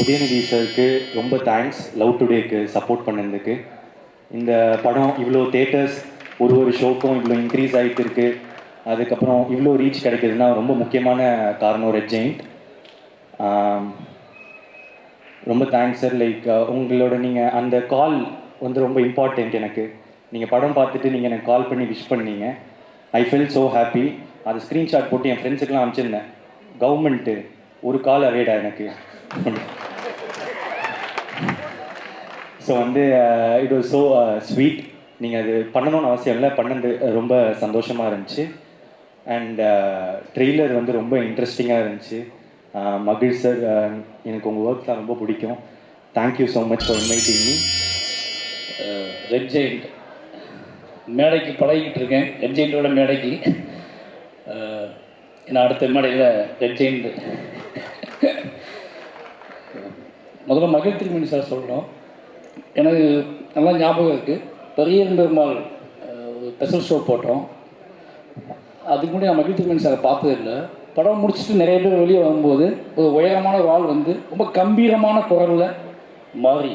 உதயநிதி சாருக்கு ரொம்ப thanks love டுடேக்கு support பண்ணதுக்கு. இந்த படம் இவ்வளோ தேட்டர்ஸ் ஒரு ஷோக்கும் இவ்வளோ இன்க்ரீஸ் ஆகிட்டு இருக்கு, அதுக்கப்புறம் இவ்வளோ ரீச் கிடைக்குதுன்னா ரொம்ப முக்கியமான காரணம் ரெட் ஜெயிண்ட். ரொம்ப தேங்க்ஸ் சார். லைக் உங்களோட நீங்கள் அந்த கால் வந்து ரொம்ப இம்பார்ட்டண்ட் எனக்கு. நீங்கள் படம் பார்த்துட்டு நீங்கள் எனக்கு கால் பண்ணி விஷ் பண்ணீங்க. I feel so happy. அது ஸ்க்ரீன்ஷாட் போட்டு என் ஃப்ரெண்ட்ஸுக்கெலாம் அனுப்பிச்சிருந்தேன். கவர்மெண்ட்டு ஒரு கால் அவேடா எனக்கு. ஸோ வந்து இட் வாஸ் ஸோ ஸ்வீட். நீங்கள் அது பண்ணணும்னு அவசியம் இல்லை, பண்ணது ரொம்ப சந்தோஷமாக இருந்துச்சு. அண்ட் ட்ரெய்லர் வந்து ரொம்ப இன்ட்ரெஸ்டிங்காக இருந்துச்சு. மகிழ் சார், எனக்கு உங்கள் ஒர்க்லாம் ரொம்ப பிடிக்கும். Thank you so much for inviting me. Red giant மேடைக்கு பழகிக்கிட்டு இருக்கேன். ரெட் ஜெயிண்டோட மேடைக்கு நான் அடுத்த மேடையில் ரெட் ஜெயிண்ட். முதல்ல மகிழ் திருமணி சார் சொல்லணும். எனக்கு நல்லா ஞாபகம் இருக்குது. பெரியன் பெருமாள் ஒரு ஸ்பெஷல் ஷோ போட்டோம். அதுக்கு முன்னாடி நான் மகிழ் திருமணி சாரை பார்த்ததில்லை. படம் முடிச்சுட்டு நிறைய பேர் வெளியே வரும்போது ஒரு உயரமான ஆள் வந்து ரொம்ப கம்பீரமான குரலில் மாறி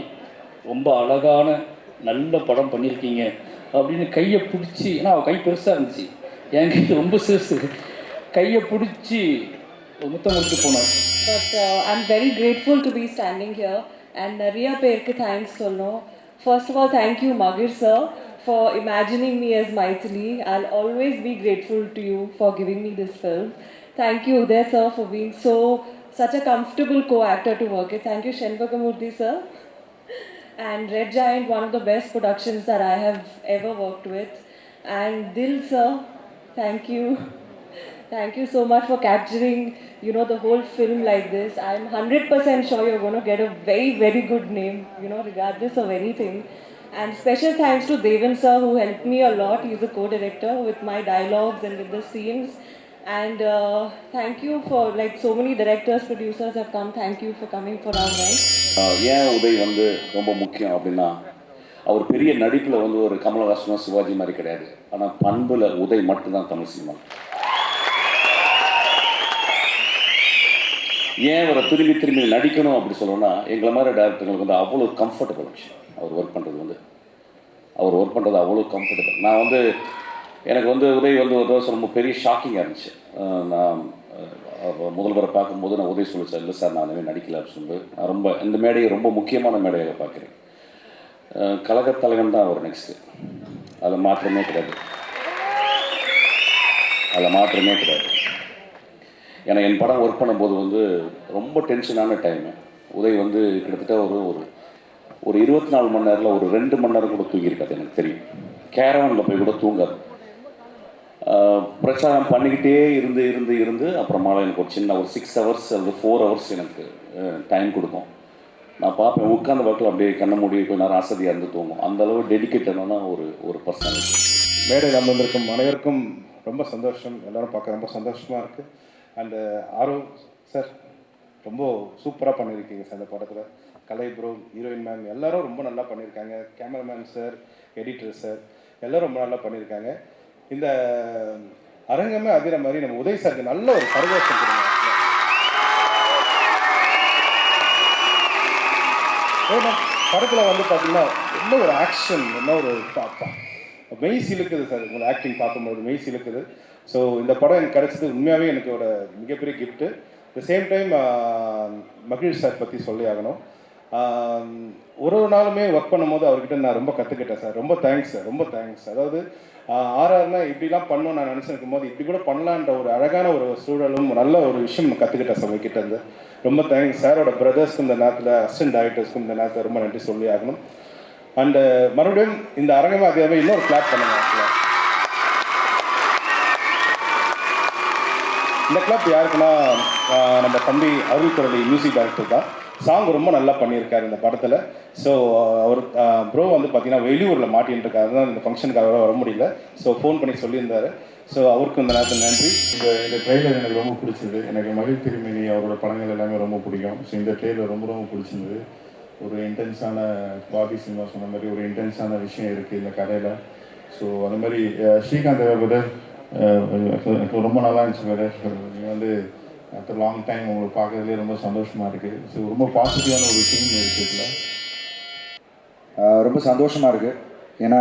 ரொம்ப அழகான நல்ல படம் பண்ணியிருக்கீங்க அப்படின்னு கையை பிடிச்சி, ஏன்னா அவள் கை பெருசாக இருந்துச்சு, என் கை ரொம்ப சிறுசு, கையை பிடிச்சி முத்தம் கொடுத்து போனார். But I'm very grateful to be standing here and நிறைய பேருக்கு தேங்க்ஸ் சொல்லணும். ஃபர்ஸ்ட் ஆஃப் ஆல் தேங்க்யூ மகிழ் sir for imagining me as Maithili. I'll always be grateful to you for giving me this film. Thank you Uday sir for being such a comfortable co-actor to work with. Thank you Shenbagamurthy sir. And Red Giant, one of the best productions that I have ever worked with. And Dil sir, thank you. Thank you so much for capturing, the whole film like this. I'm 100% sure you're going to get a very, very good name, regardless of anything. And special thanks to Devan sir, who helped me a lot. He's a co-director with my dialogues and with the scenes. And thank you for, so many directors, producers have come. Thank you for coming for our event. ஏன் உதய் வந்து ரொம்ப முக்கியம் அப்படின்னா, அவர் பெரிய நடிப்பில் வந்து ஒரு கமலஹாசனோ சிவாஜி மாதிரி கிடையாது. ஆனால் பண்பில் உதய் மட்டும்தான் தமிழ் சினிமா. ஏன் அவரை திரும்பி திரும்பி நடிக்கணும் அப்படி சொல்லணும்னா, எங்களை மாதிரி டேரக்டர்களுக்கு வந்து அவ்வளோ கம்ஃபர்டபுள் விஷயம் அவர் ஒர்க் பண்ணுறது. அவ்வளோ கம்ஃபர்டபுள். நான் வந்து எனக்கு வந்து உதய் வந்து ஒரு தோசை ரொம்ப பெரிய ஷாக்கிங்காக இருந்துச்சு. நான் முதல்வரை பார்க்கும்போது நான் உதய் சொல்லிச்சேன், இல்லை சார் நான் அதுவே நடிக்கல அப்படின்னு சொல்லிட்டு. நான் ரொம்ப இந்த மேடையை ரொம்ப முக்கியமான மேடையாக பார்க்குறேன். கழகத்தலைவன் தான் அவர் நெக்ஸ்ட்டு. அதில் மாற்றமே கிடையாது. ஏன்னா என் படம் ஒர்க் பண்ணும்போது வந்து ரொம்ப டென்ஷனான டைமு. உதய் வந்து கிட்டத்தட்ட ஒரு 24 மணி நேரத்தில் ஒரு 2 மணி நேரம் கூட தூங்கியிருக்காது எனக்கு தெரியும். கேரவனில் போய் கூட தூங்காது. பிரச்சாரம் பண்ணிக்கிட்டே இருந்து அப்புறமால எனக்கு ஒரு சின்ன ஒரு 6 ஹவர்ஸ் அல்லது 4 ஹவர்ஸ் எனக்கு டைம் கொடுக்கும். நான் பார்ப்பேன், உட்கார்ந்த வாக்கில் அப்படியே கண்ண மூடி கொஞ்சம் நேரம் அசதியாக இருந்து தூங்கும். அந்தளவு டெடிக்கேட்டடான ஒரு பர்சனாலிட்டி. மேடையில் அமர்ந்திருக்கும் அனைவருக்கும் ரொம்ப சந்தோஷம். எல்லோரும் பார்க்க ரொம்ப சந்தோஷமாக இருக்குது. அண்டு ஆரோ சார் ரொம்ப சூப்பராக பண்ணியிருக்கீங்க சார் இந்த படத்தில். கலை ப்ரோ, ஹீரோயின் மேம் எல்லோரும் ரொம்ப நல்லா பண்ணியிருக்காங்க. கேமராமேன் சார், எடிட்டர் சார் எல்லோரும் ரொம்ப நல்லா பண்ணியிருக்காங்க. இந்த அரங்கமே அதிர மாதிரி நம்ம உதய் சாருக்கு நல்ல ஒரு சர்வேஷன் கொடுங்க. படத்தில் வந்து பார்த்தீங்கன்னா என்ன ஒரு ஆக்ஷன், என்ன ஒரு மெய் சிலுக்குது சார். உங்களை ஆக்டிங் பார்க்கும்போது மெய் சிலுக்குது. ஸோ இந்த படம் எனக்கு கிடச்சது உண்மையாகவே எனக்கு ஒரு மிகப்பெரிய கிஃப்ட்டு. த சேம் டைம் மகிழ் சார் பற்றி சொல்லி ஆகணும். ஒரு நாளுமே ஒர்க் பண்ணும்போது அவர்கிட்ட நான் ரொம்ப கற்றுக்கிட்டேன் சார். ரொம்ப தேங்க்ஸ் சார், ரொம்ப தேங்க்ஸ். அதாவது ஆர்ஆர்னா இப்படிலாம் பண்ணணும்னு நான் நினச்சிருக்கும் போது இப்படி கூட பண்ணலான்ற ஒரு அழகான ஒரு சூழலும் நல்ல ஒரு விஷயம் நான் கற்றுக்கிட்டேன் சார் உங்ககிட்ட இருந்து. ரொம்ப தேங்க்ஸ். சாரோட பிரதர்ஸ்க்கும் இந்த நேரத்தில், அசிஸ்டன்ட் டைரக்டர்ஸ்க்கும் இந்த நேரத்தில் ரொம்ப நன்றி சொல்லி ஆகணும். அண்டு மறுபடியும் இந்த அரங்கமே அதே இன்னொரு கிளாப் பண்ணுங்க. இந்த கிளப் யாருக்குன்னா, நம்ம தம்பி அருள்குரலி மியூசிக் டைரக்டர் தான். சாங் ரொம்ப நல்லா பண்ணியிருக்காரு இந்த படத்தில். ஸோ அவர் ப்ரோ வந்து பார்த்தீங்கன்னா வெளியூரில் மாட்டின்னு இருக்காரு, அதுதான் இந்த ஃபங்க்ஷனுக்காக வர முடியல. ஸோ ஃபோன் பண்ணி சொல்லியிருந்தார். ஸோ அவருக்கு இந்த நேரத்தில் நன்றி. இந்த ட்ரெய்லர் எனக்கு ரொம்ப பிடிச்சிது. எனக்கு மகிழ் திருமணி அவரோட படங்கள் எல்லாமே ரொம்ப பிடிக்கும். ஸோ இந்த ட்ரெய்லர் ரொம்ப பிடிச்சிருந்தது. ஒரு இன்டென்ஸான பாபி சினிமா சொன்ன மாதிரி ஒரு இன்டென்ஸான விஷயம் இருக்குது இந்த கதையில். ஸோ அந்த மாதிரி ஸ்ரீகாந்த் பிரதர் எனக்கு ரொம்ப நல்லா இருந்துச்சு பிரதர். நீங்கள் வந்து ஆஃப்டர் லாங் டைம் உங்களை பார்க்கறதுலேயே ரொம்ப சந்தோஷமாக இருக்குது. ஸோ ரொம்ப பாசிட்டிவான ஒரு டீம் இருக்குது இதில். ரொம்ப சந்தோஷமாக இருக்குது. ஏன்னா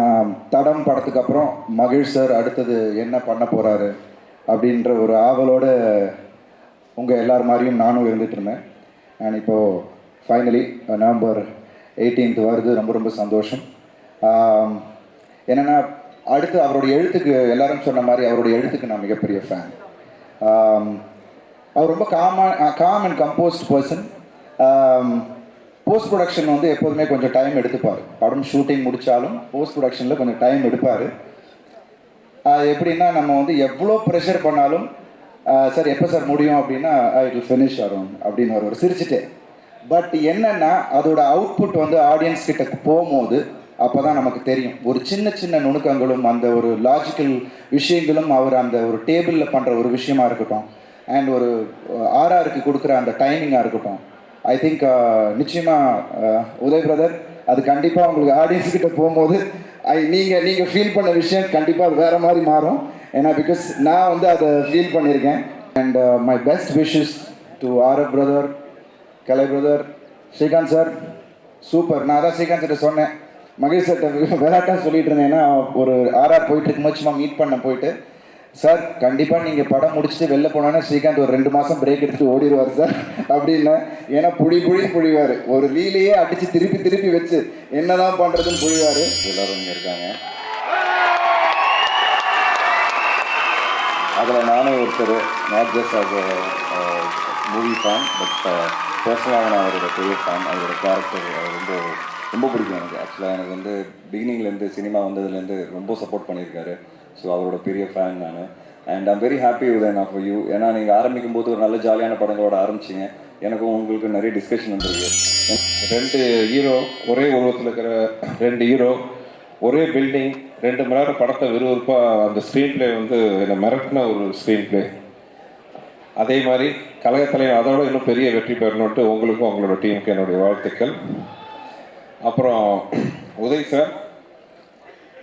தடம் படத்துக்கு அப்புறம் மகிழ் சார் அடுத்தது என்ன பண்ண போகிறாரு அப்படின்ற ஒரு ஆவலோடு உங்கள் எல்லார் மாதிரியும் நானும் இருந்துகிட்டு இருந்தேன். அண்ட் இப்போது ஃபைனலி நவம்பர் 18th வருது. ரொம்ப ரொம்ப சந்தோஷம். என்னென்னா அடுத்து அவருடைய எழுத்துக்கு எல்லாரும் சொன்ன மாதிரி அவருடைய எழுத்துக்கு நான் மிகப்பெரிய ஃபேன். அவர் ரொம்ப com and compost person. Post production வந்து எப்போதுமே கொஞ்சம் டைம் எடுத்துப்பார். படம் ஷூட்டிங் முடித்தாலும் போஸ்ட் ப்ரொடக்ஷனில் கொஞ்சம் டைம் எடுப்பார். எப்படின்னா நம்ம வந்து எவ்வளோ ப்ரெஷர் பண்ணாலும் சார் எப்போ சார் முடியும் அப்படின்னா இட் வில் ஃபினிஷ் ஆகும் அப்படின்னு ஒரு சிரிச்சுட்டு. பட் என்னென்னா அதோட அவுட்புட் வந்து ஆடியன்ஸ் கிட்ட போகும்போது அப்போ தான் நமக்கு தெரியும் ஒரு சின்ன சின்ன நுணுக்கங்களும் அந்த ஒரு லாஜிக்கல் விஷயங்களும் அவர் அந்த ஒரு டேபிளில் பண்ணுற ஒரு விஷயமா இருக்கட்டும் அண்ட் ஒரு ஆர்ஆருக்கு கொடுக்குற அந்த டைமிங்காக இருக்கட்டும். ஐ திங்க் நிச்சயமாக உதய் பிரதர் அது கண்டிப்பாக உங்களுக்கு ஆடியன்ஸ் கிட்ட போகும்போது நீங்கள் ஃபீல் பண்ண விஷயம் கண்டிப்பாக அது வேறு மாதிரி மாறும். ஏன்னா பிகாஸ் நான் வந்து அதை ஃபீல் பண்ணியிருக்கேன். And my best wishes to RF brother, Kalai brother, Srikanth sir. Super. நான் அதான் ஸ்ரீகாந்த் சார்ட்ட சொன்னேன், மகேஷ் சார்ட்ட விளையாட்டாக சொல்லிட்டு இருந்தேன்னா ஒரு ஆர்ஆர் போயிட்டு இருக்கும்போது சும்மா மீட் பண்ண போயிட்டு, சார் கண்டிப்பாக நீங்கள் படம் முடிச்சுட்டு வெளில போனோன்னா ஸ்ரீகாந்த் ஒரு 2 மாதம் பிரேக் எடுத்துகிட்டு ஓடிடுவார் சார் அப்படின்னு. ஏன்னா புழிவார். ஒரு ரீலையே அடித்து திருப்பி வச்சு என்னதான் பண்ணுறதுன்னு புழிவார். எல்லோரும் இங்கே இருக்காங்க. அதில் நானும் ஒருத்தர், not just as a movie fan but பர்சனலாக நான் அவரோட பெரிய ஃபேன். அவரோட கேரக்டர் ரொம்ப பிடிக்கும் எனக்கு. ஆக்சுவலாக எனக்கு வந்து பிகினிங்லேருந்து சினிமா வந்ததுலேருந்து ரொம்ப சப்போர்ட் பண்ணியிருக்காரு. ஸோ அவரோட பெரிய ஃபேன் நான். And I'm very happy with நான் ஃபார் யூ. ஏன்னா நீங்கள் ஆரம்பிக்கும் போது ஒரு நல்ல ஜாலியான படங்களோட ஆரம்பிச்சிங்க. எனக்கும் உங்களுக்கு நிறைய டிஸ்கஷன் வந்துருக்கு. 2 ஹீரோ ஒரே உருவத்தில் இருக்கிற 2 ஹீரோ ஒரே பில்டிங் 2 மணி நேரம் படத்தை விறுவிறுப்பாக அந்த ஸ்க்ரீன் பிளே வந்து என்னை மிரட்டின ஒரு ஸ்க்ரீன் பிளே. அதே மாதிரி கழகத்தலைவர் அதோட இன்னும் பெரிய வெற்றி பெறணுன்ட்டு உங்களுக்கும் உங்களோட டீமுக்கு என்னுடைய வாழ்த்துக்கள். அப்புறம் உதய் சார்,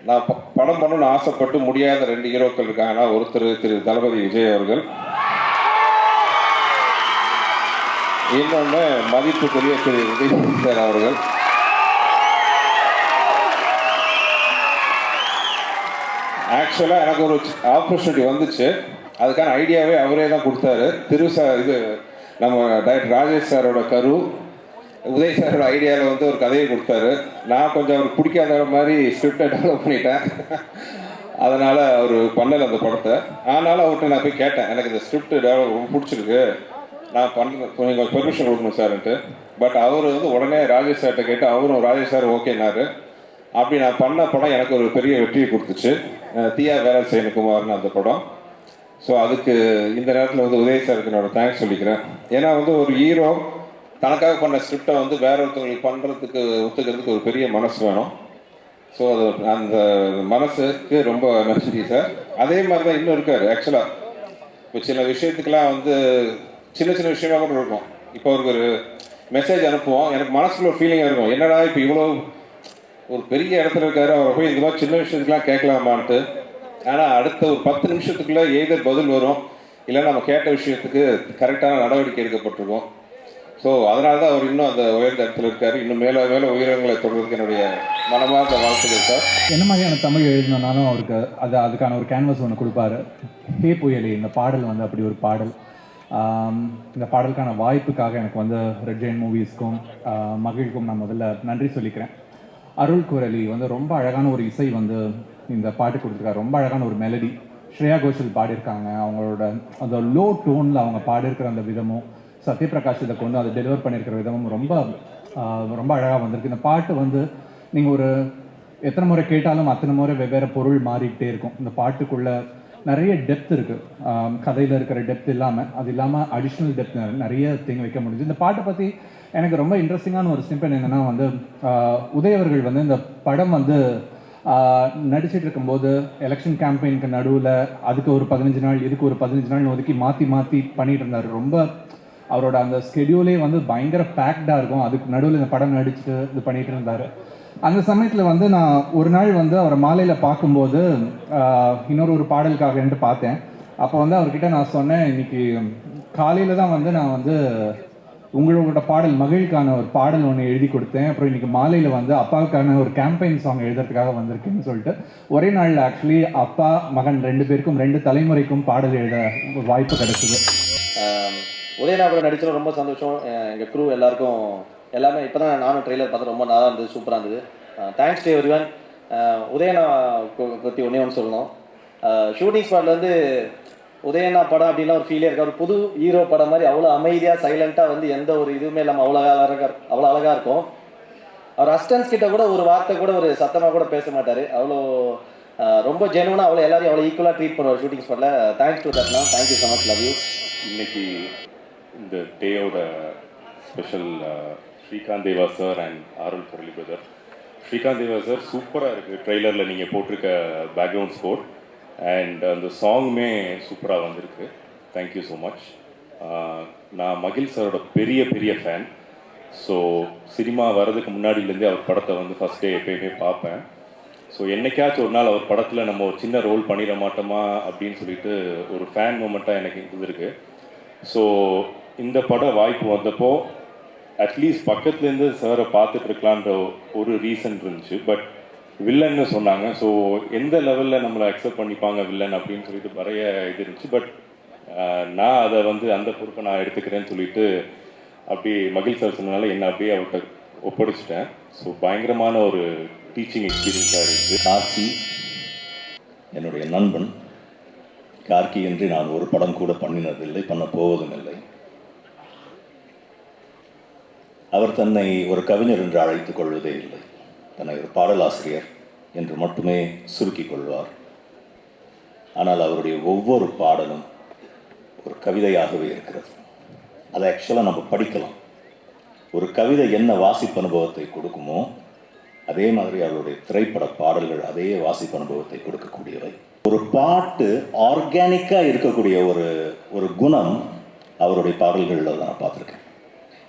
நான் படம் பண்ணணும்னு ஆசைப்பட்டு முடியாத 2 ஹீரோக்கள் இருக்காங்கன்னா ஒருத்தர் திரு தளபதி விஜய் அவர்கள், இன்னொன்று மதிப்புக்குரிய திரு உதய் சார் அவர்கள். ஆக்சுவலாக எனக்கு ஒரு ஆப்பர்ச்சுனிட்டி வந்துச்சு. அதுக்கான ஐடியாவே அவரே தான் கொடுத்தாரு. இது நம்ம டைரக்டர் ராஜேஷ் சாரோட கரு, உதய் சாரோட ஐடியாவில் வந்து ஒரு கதையை கொடுத்தாரு. நான் கொஞ்சம் அவருக்கு பிடிக்காத மாதிரி ஸ்கிரிப்டை டெவலப் பண்ணிட்டேன். அதனால் அவர் பண்ணலை அந்த படத்தை. ஆனாலும் அவர்கிட்ட நான் போய் கேட்டேன், எனக்கு இந்த ஸ்கிரிப்ட் டெவலப் ரொம்ப பிடிச்சிருக்கு, நான் கொஞ்சம் பெர்மிஷன் கொடுக்கணும் சார்ன்ட்டு. பட் அவர் வந்து உடனே ராஜேஷ் சார்கிட்ட கேட்டு அவரும் ராஜேஷ் சார் ஓகேனாரு. அப்படி நான் பண்ண படம் எனக்கு ஒரு பெரிய வெற்றியை கொடுத்துச்சு. தீயா வேலை சேனகுமார்னு அந்த படம். ஸோ அதுக்கு இந்த நேரத்தில் வந்து உதய் சாருக்கு என்னோட தேங்க்ஸ் சொல்லிக்கிறேன். ஏன்னா வந்து ஒரு ஹீரோ தனக்காக பண்ண ஸ்கிரிப்டை வந்து வேற ஒருத்தவங்களுக்கு பண்ணுறதுக்கு ஒத்துக்கிறதுக்கு ஒரு பெரிய மனசு வேணும். ஸோ அது அந்த மனசுக்கு ரொம்ப நன்றி சார். அதே மாதிரி தான் இன்னும் இருக்கார். ஆக்சுவலாக இப்போ சில விஷயத்துக்கெலாம் வந்து சின்ன விஷயமா கூட இருக்கும். இப்போ அவருக்கு ஒரு மெசேஜ் அனுப்புவோம், எனக்கு மனசுக்குள்ள ஒரு ஃபீலிங்காக இருக்கும், என்னடா இப்போ இவ்வளோ ஒரு பெரிய இடத்துல இருக்காரு, அவரை போய் இந்த மாதிரி சின்ன விஷயத்துக்குலாம் கேட்கலாமான்ட்டு. ஆனால் அடுத்த ஒரு 10 நிமிஷத்துக்குள்ளே ஏதர் பதில் வரும், இல்லை நம்ம கேட்ட விஷயத்துக்கு கரெக்டான நடவடிக்கை எடுக்கப்பட்டிருக்கும். ஸோ அதனால தான் அவர் இன்னும் அந்த உயர்ந்த இடத்துல இருக்கார். இன்னும் மேலே உயரங்களை தொடர்றதுக்கு என்னுடைய மனமார்ந்த வாழ்த்துக்கள் சார். என்ன மாதிரியான தமிழ் எழுதினாலும் அவருக்கு அதுக்கான ஒரு கேன்வஸ் ஒன்று கொடுப்பாரு. ஹே புயலே, இந்த பாடல் வந்து அப்படி ஒரு பாடல். இந்த பாடலுக்கான வாய்ப்புக்காக எனக்கு வந்து ரெட் ஜெயின் மூவிஸ்க்கும் மகிழ்க்கும் நான் முதல்ல நன்றி சொல்லிக்கிறேன். அருள் குரலி வந்து ரொம்ப அழகான ஒரு இசை வந்து இந்த பாட்டு கொடுத்துருக்காரு. ரொம்ப அழகான ஒரு மெலடி. ஸ்ரேயா கோஷல் பாடியிருக்காங்க. அவங்களோட அந்த லோ டோனில் அவங்க பாடியிருக்கிற அந்த விதமும், சத்யபிரகாஷ் இதை கொண்டு அதை டெலிவர் பண்ணியிருக்கிற விதமும் ரொம்ப ரொம்ப அழகாக வந்திருக்கு. இந்த பாட்டு வந்து நீங்கள் ஒரு எத்தனை முறை கேட்டாலும் அத்தனை முறை வெவ்வேறு பொருள் மாறிக்கிட்டே இருக்கும். இந்த பாட்டுக்குள்ளே நிறைய டெப்த் இருக்குது. கதையில் இருக்கிற டெப்த் இல்லாமல், அது இல்லாமல் அடிஷ்னல் டெப்த் நிறைய திங் வைக்க முடியுது. இந்த பாட்டை பற்றி எனக்கு ரொம்ப இன்ட்ரெஸ்டிங்கான ஒரு ஸ்னிப்பெட் என்னென்னா வந்து உதய் அவர்கள் வந்து இந்த படம் வந்து நடிச்சிட்டு இருக்கும்போது எலெக்ஷன் கேம்பெயினுக்கு நடுவில் அதுக்கு ஒரு 15 நாள் இதுக்கு ஒரு 15 நாள் ஒதுக்கி மாற்றி பண்ணிட்டு இருந்தார். ரொம்ப அவரோட அந்த ஸ்கெடியூலே வந்து பயங்கர பேக்டாக இருக்கும். அதுக்கு நடுவில் இந்த படம் நடிச்சுட்டு இது பண்ணிகிட்டு இருந்தார். அந்த சமயத்தில் வந்து நான் ஒரு நாள் வந்து அவரை மாலையில் பார்க்கும்போது இன்னொரு பாடலுக்காகன்ட்டு பார்த்தேன். அப்போ வந்து அவர்கிட்ட நான் சொன்னேன், இன்னைக்கு காலையில் தான் வந்து நான் வந்து உங்களோட பாடல் மகிழ்க்கான ஒரு பாடல் ஒன்று எழுதி கொடுத்தேன். அப்புறம் இன்றைக்கி மாலையில் வந்து அப்பாவுக்கான ஒரு கேம்பெயின் சாங் எழுதுறதுக்காக வந்திருக்கேன்னு சொல்லிட்டு ஒரே நாளில் ஆக்சுவலி அப்பா மகன் 2 பேருக்கும் 2 தலைமுறைக்கும் பாடல் எழுத ஒரு வாய்ப்பு கிடைச்சிது. உதயனா கூட நடிச்சது ரொம்ப சந்தோஷம். எங்கள் க்ரூ எல்லாருக்கும் எல்லாமே இப்போ தான் நானும் ட்ரெய்லர் பார்த்தா ரொம்ப நல்லா இருந்தது, சூப்பராக இருந்தது. Thanks to everyone. உதயனா பற்றி ஒன்று சொல்லணும். ஷூட்டிங் ஸ்பாட்லேருந்து உதயனா படம் அப்படின்னா ஒரு ஃபீலே இருக்குது. ஒரு புது ஹீரோ படம் மாதிரி அவ்வளோ அமைதியாக சைலண்ட்டாக வந்து எந்த ஒரு இதுவுமே இல்லாமல் அவ்வளோ அழகாக இருக்கும். அவர் அசிஸ்டன்ஸ் கிட்ட கூட ஒரு வார்த்தை கூட ஒரு சத்தமாக கூட பேச மாட்டார். அவ்வளோ ரொம்ப ஜெனுவனாக அவ்வளோ எல்லாரையும் அவ்வளோ ஈக்குவலாக ட்ரீட் பண்ணுவார் ஷூட்டிங் ஸ்பாட்டில். தேங்க்ஸ் டு தட்னா. Thank you so much. Love you. இன்னைக்கு இந்த டேயோட special Srikanth Deva sir and Arul Murali brother. Srikanth Deva sir சூப்பராக இருக்குது. ட்ரெய்லரில் நீங்கள் போட்டிருக்க பேக்ரவுண்ட் ஸ்கோர் அண்ட் அந்த சாங்குமே சூப்பராக வந்திருக்கு. Thank you so much. நான் மகிழ் சாரோட பெரிய ஃபேன். ஸோ சினிமா வர்றதுக்கு முன்னாடியிலேருந்தே அவர் படத்தை வந்து ஃபஸ்ட் டே எப்பயுமே பார்ப்பேன். ஸோ என்னைக்காச்சும் ஒரு நாள் அவர் படத்தில் நம்ம ஒரு சின்ன ரோல் பண்ணிட மாட்டோமா அப்படின்னு சொல்லிட்டு ஒரு ஃபேன் மூமெண்ட்டாக எனக்கு இருந்திருக்கு. ஸோ இந்த படம் வாய்ப்பு வந்தப்போ அட்லீஸ்ட் பக்கத்துலேருந்து சாரை பார்த்துட்டு இருக்கலான்ற ஒரு ரீசன் இருந்துச்சு. பட் வில்லன்னு சொன்னாங்க. ஸோ எந்த லெவலில் நம்மளை அக்செப்ட் பண்ணிப்பாங்க வில்லன் அப்படின்னு சொல்லிட்டு நிறைய இது இருந்துச்சு. பட் நான் அதை வந்து அந்த பொறுப்பை நான் எடுத்துக்கிறேன்னு சொல்லிட்டு அப்படி மகிழ் சார் சொன்னனால என்னை அப்படியே அவர்கிட்ட ஒப்படைச்சிட்டேன். ஸோ பயங்கரமான ஒரு டீச்சிங் எக்ஸ்பீரியன்ஸாக இருக்குது. கார்த்தி என்னுடைய நண்பன். கார்த்தி என்று நான் ஒரு படம் கூட பண்ணினதில்லை, பண்ண போவதும் இல்லை. அவர் தன்னை ஒரு கவிஞர் என்று அழைத்துக் கொள்வதே இல்லை. தன்னை ஒரு பாடலாசிரியர் என்று மட்டுமே சுருக்கிக் கொள்வார். ஆனால் அவருடைய ஒவ்வொரு பாடலும் ஒரு கவிதையாகவே இருக்கிறது. அதை ஆக்சுவலாக நம்ம படிக்கலாம். ஒரு கவிதை என்ன வாசிப்பு அனுபவத்தை கொடுக்குமோ அதே மாதிரி அவருடைய திரைப்பட பாடல்கள் அதே வாசிப்பு அனுபவத்தை கொடுக்கக்கூடியவை. ஒரு பாட்டு ஆர்கானிக்காக இருக்கக்கூடிய ஒரு குணம் அவருடைய பாடல்களில் தான் நான் பார்த்துருக்கேன்.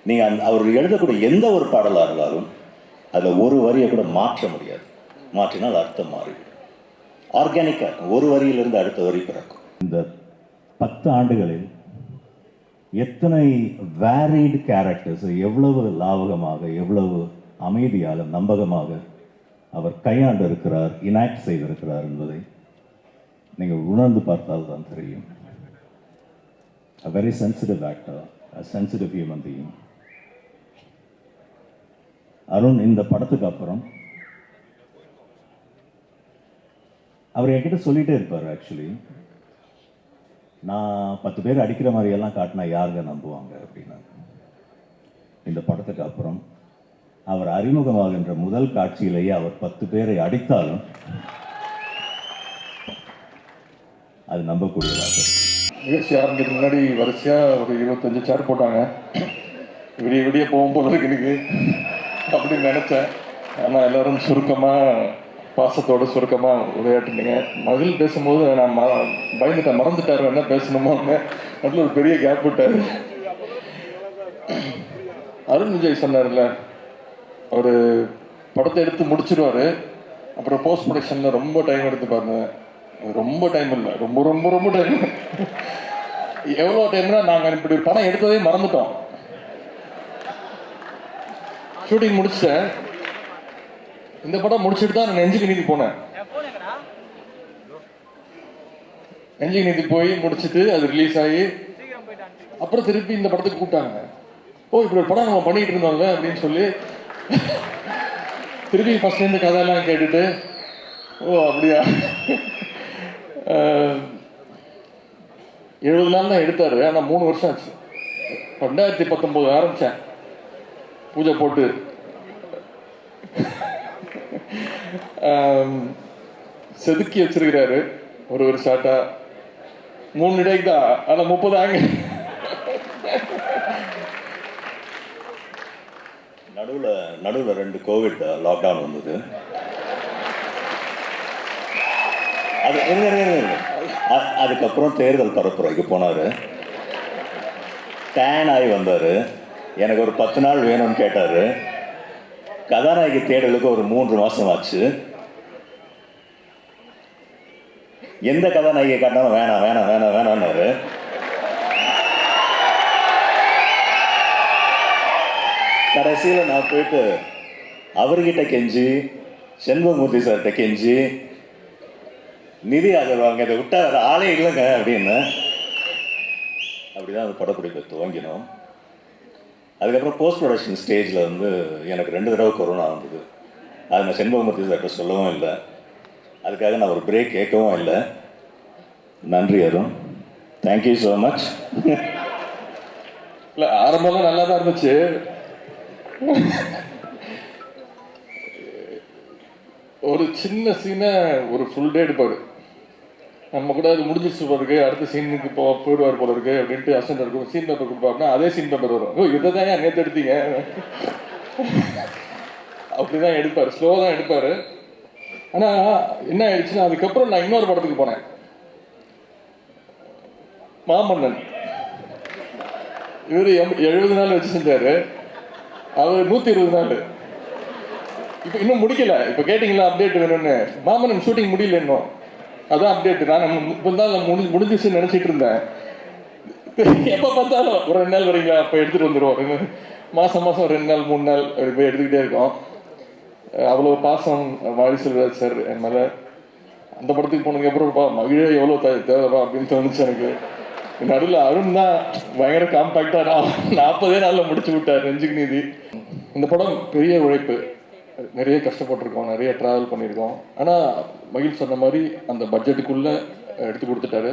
நீங்கள் அவர் எழுதக்கூடிய எந்த ஒரு பாடலாக இருந்தாலும் அதில் ஒரு வரியை கூட மாற்ற முடியாது. மாற்றினால் அர்த்தம் மாறிவிடும். ஆர்கானிக்காக இருக்கும். ஒரு வரியிலிருந்து அடுத்த வரி பிறக்கும். இந்த 10 ஆண்டுகளில் எத்தனை வேரிடு கேரக்டர்ஸ் எவ்வளவு லாவகமாக எவ்வளவு அமைதியாக நம்பகமாக அவர் கையாண்டு இருக்கிறார், இனாக்ட் செய்திருக்கிறார் என்பதை நீங்கள் உணர்ந்து பார்த்தால் தான் தெரியும். A very sensitive actor, a sensitive human being. Arun இந்த படத்துக்கு அப்புறம் அவர் என்கிட்ட சொல்லிகிட்டே இருப்பார். ஆக்சுவலி நான் 10 பேர் அடிக்கிற மாதிரியெல்லாம் காட்டினா யாருங்க நம்புவாங்க அப்படின்னா. இந்த படத்துக்கு அப்புறம் அவர் அறிமுகமாகின்ற முதல் காட்சியிலேயே அவர் 10 பேரை அடித்தாலும் அது நம்பக்கூடியதாக. நிகழ்ச்சி ஆரம்பிக்கிறதுக்கு முன்னாடி வரிசையாக ஒரு 25 சேர் போட்டாங்க. விடிய போகும்போது இருக்கு எனக்கு அப்படின்னு நினச்சேன். ஆனால் எல்லோரும் சுருக்கமாக பாசத்தோடு சுருக்கமாக உரையாட்டினீங்க. மகிழ் பேசும்போது நான் பயந்துட்டேன், மறந்துட்டார் என்ன பேசணுமோன்னு. அதில் ஒரு பெரிய கேப் விட்டார். அருண் விஜய் சொன்னார்ல, ஒரு படத்தை எடுத்து முடிச்சிடுவார், அப்புறம் போஸ்ட் ப்ரொடக்ஷனில் ரொம்ப டைம் எடுத்து பாருங்க. ரொம்ப டைம் இல்லை, ரொம்ப ரொம்ப ரொம்ப டைம். எவ்வளோ டைம்னா நாங்கள் இப்படி ஒரு படம் எடுத்ததே மறந்துட்டோம். ஷூட்டிங் முடிச்சேன். இந்த படம் முடிச்சுட்டு தான் நான் நெஞ்சுக்கு நீதி போனேன். நெஞ்சுக்கு நீதி போய் முடிச்சுட்டு அது ரிலீஸ் ஆகி அப்புறம் திருப்பி இந்த படத்துக்கு கூப்பிட்டாங்க. ஓ இப்படி ஒரு படம் நம்ம பண்ணிட்டு இருந்தோம்ல அப்படின்னு சொல்லி திருப்பி ஃபர்ஸ்ட்லேருந்து கதையெல்லாம் கேட்டுட்டு ஓ அப்படியா 70 நாள் தான் எடுத்தாரு. ஆனால் 3 வருஷம் ஆச்சு. 2019 ஆரம்பித்தேன் பூஜை போட்டு. செதுக்கி வச்சிருக்கிறாரு ஒரு ஷாட்டா 3 டேக் தான். ஆனால் 30 ஆங்க. நடுவில் 2 கோவிட் லாக்டவுன் வந்தது. அதுக்கப்புறம் தேர்தல் பரப்புரைக்கு போனார். டேன் ஆகி வந்தார். எனக்கு ஒரு 10 நாள் வேணும்னு கேட்டார். கதாநாயகி தேடலுக்கு ஒரு 3 மாதம் ஆச்சு. எந்த கதாநாயகியை காட்டினாலும் வேணாம் வேணாம் வேணாம் வேணாம்னாரு. கடைசியில் நான் போயிட்டு அவர்கிட்ட கெஞ்சி செண்பகமூர்த்தி சார்கிட்ட கெஞ்சி நிதி ஆதரவாங்க இதை விட்டா வேறு ஆளே இல்லைங்க அப்படின்னு. அப்படிதான் அந்த படப்பிடிப்பை துவங்கினோம். அதுக்கப்புறம் போஸ்ட் ப்ரொடக்ஷன் ஸ்டேஜில் வந்து எனக்கு 2 தடவை கொரோனா வந்தது. அதை நான் செண்பகமூர்த்தி சார்கிட்ட சொல்லவும் இல்லை, அதுக்காக நான் ஒரு பிரேக் கேட்கவும் இல்லை. நன்றி அருண், தேங்க்யூ ஸோ மச். இல்லை ஆரம்பம்லாம் நல்லா தான் இருந்துச்சு. ஒரு சின்ன சீனை ஒரு ஃபுல் டே எடுப்பார். நம்ம கூட அது முடிஞ்சிச்சு போல இருக்கு, அடுத்த சீனுக்கு போயிடுவார் போல இருக்கு அப்படின்ட்டு அசண்ட் இருக்கும். சீன் பேப்பர் கொடுப்பாருன்னா அதே சீன் பேப்பர் வரும். ஓ இதை தான் நேற்று எடுத்தீங்க அப்படிதான் எடுப்பார், ஸ்லோ தான் எடுப்பார். ஆனால் என்ன ஆயிடுச்சுன்னா அதுக்கப்புறம் நான் இன்னொரு படத்துக்கு போனேன், மாமன்னன். இவர் 70 நாள் வச்சு செஞ்சார், அவர் 120 நாள். இப்போ இன்னும் முடிக்கல. இப்போ கேட்டிங்களா அப்டேட் வேணும்னு? மாமன்னன் ஷூட்டிங் முடியல இன்னும், அதான் அப்டேட். நான் 30 நாள் முடிஞ்சிச்சுன்னு நினச்சிட்டு இருந்தேன். எப்போ பார்த்தாலும் ஒரு 2 நாள் வரீங்களா, அப்போ எடுத்துகிட்டு வந்துடுவோம். மாதம் 2 நாள் 3 நாள் அப்படி போய் எடுத்துக்கிட்டே இருக்கோம். அவ்வளோ பாசம் மாரி செல்வராஜ் சார் என் மேலே. அந்த படத்துக்கு போனதுக்கப்புறம் மகிழே எவ்வளோ தேவைப்பா அப்படின்னு தோணுச்சு எனக்கு. நடுவில் அருண் தான் பயங்கர காம்பேக்டாக 40 நாளில் முடிச்சு விட்டார் நெஞ்சுக்கு நீதி. இந்த படம் பெரிய உழைப்பு, நிறைய கஷ்டப்பட்டிருக்கோம், நிறைய ட்ராவல் பண்ணியிருக்கோம். ஆனால் மகிழ் சொன்ன மாதிரி அந்த பட்ஜெட்டுக்குள்ளே எடுத்து கொடுத்துட்டாரு.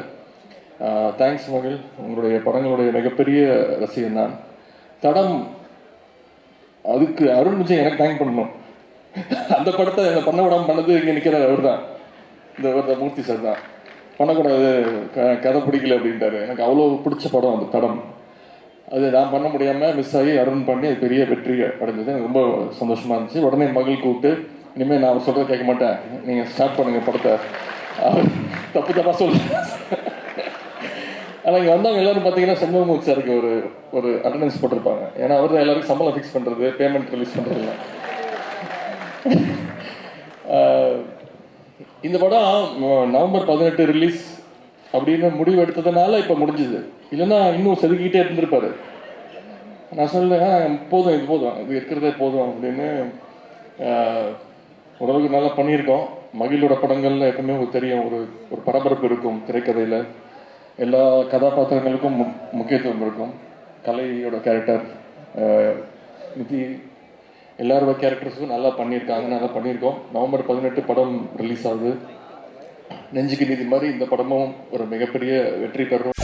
தேங்க்ஸ் மகிழ், உங்களுடைய படங்களுடைய மிகப்பெரிய ரசிகன் நான். தடம், அதுக்கு அருண் விஜய் எனக்கு தேங்க் பண்ணணும். அந்த படத்தை என்னை பண்ண விடாமல் பண்ணது இங்கே நிற்கிறார் அவர் தான், இந்த மூர்த்தி சார் தான். பண்ணக்கூடாது, கதை பிடிக்கல அப்படின்ட்டாரு. எனக்கு அவ்வளோ பிடிச்ச படம் அந்த தடம். அது நான் பண்ண முடியாமல் மிஸ் ஆகி அருண் பண்ணி அது பெரிய வெற்றி அடைஞ்சது. எனக்கு ரொம்ப சந்தோஷமாக இருந்துச்சு. உடனே மகள் கூப்பிட்டு, இனிமேல் நான் அவர் சொல்கிறத கேட்க மாட்டேன், நீங்கள் ஸ்டார்ட் பண்ணுங்கள் படத்தை. தப்பு தப்பாக சொல்லுங்கள். ஆனால் இங்கே வந்தவங்க எல்லோரும் பார்த்தீங்கன்னா செண்பகமூர்த்தி சாருக்கு ஒரு அட்டண்டன்ஸ் போட்டிருப்பாங்க. ஏன்னா அவர் தான் எல்லாருக்கும் சம்பளம் ஃபிக்ஸ் பண்ணுறது, பேமெண்ட் ரிலீஸ் பண்ணுறதில்ல. இந்த படம் நவம்பர் 18 ரிலீஸ் அப்படின்னு முடிவு எடுத்ததுனால இப்போ முடிஞ்சுது. இல்லைன்னா இன்னும் செதுக்கிட்டே இருந்திருப்பாரு. நான் சொல்லேன் போதும், இது போதும், இது இருக்கிறதே போதும் அப்படின்னு. ஓரளவுக்கு நல்லா பண்ணியிருக்கோம். மகிழோட படங்களில் எப்பவுமே உங்களுக்கு தெரியும், ஒரு பரபரப்பு இருக்கும் திரைக்கதையில். எல்லா கதாபாத்திரங்களுக்கும் முக்கியத்துவம் இருக்கும். கலையோட கேரக்டர், நிதி, எல்லாரோட கேரக்டர்ஸும் நல்லா பண்ணியிருக்காங்க, நல்லா பண்ணியிருக்கோம். நவம்பர் 18 படம் ரிலீஸ் ஆகுது. நெஞ்சுக்கு நீதி மாதிரி இந்த படமும் ஒரு மிகப்பெரிய வெற்றி பெறும்.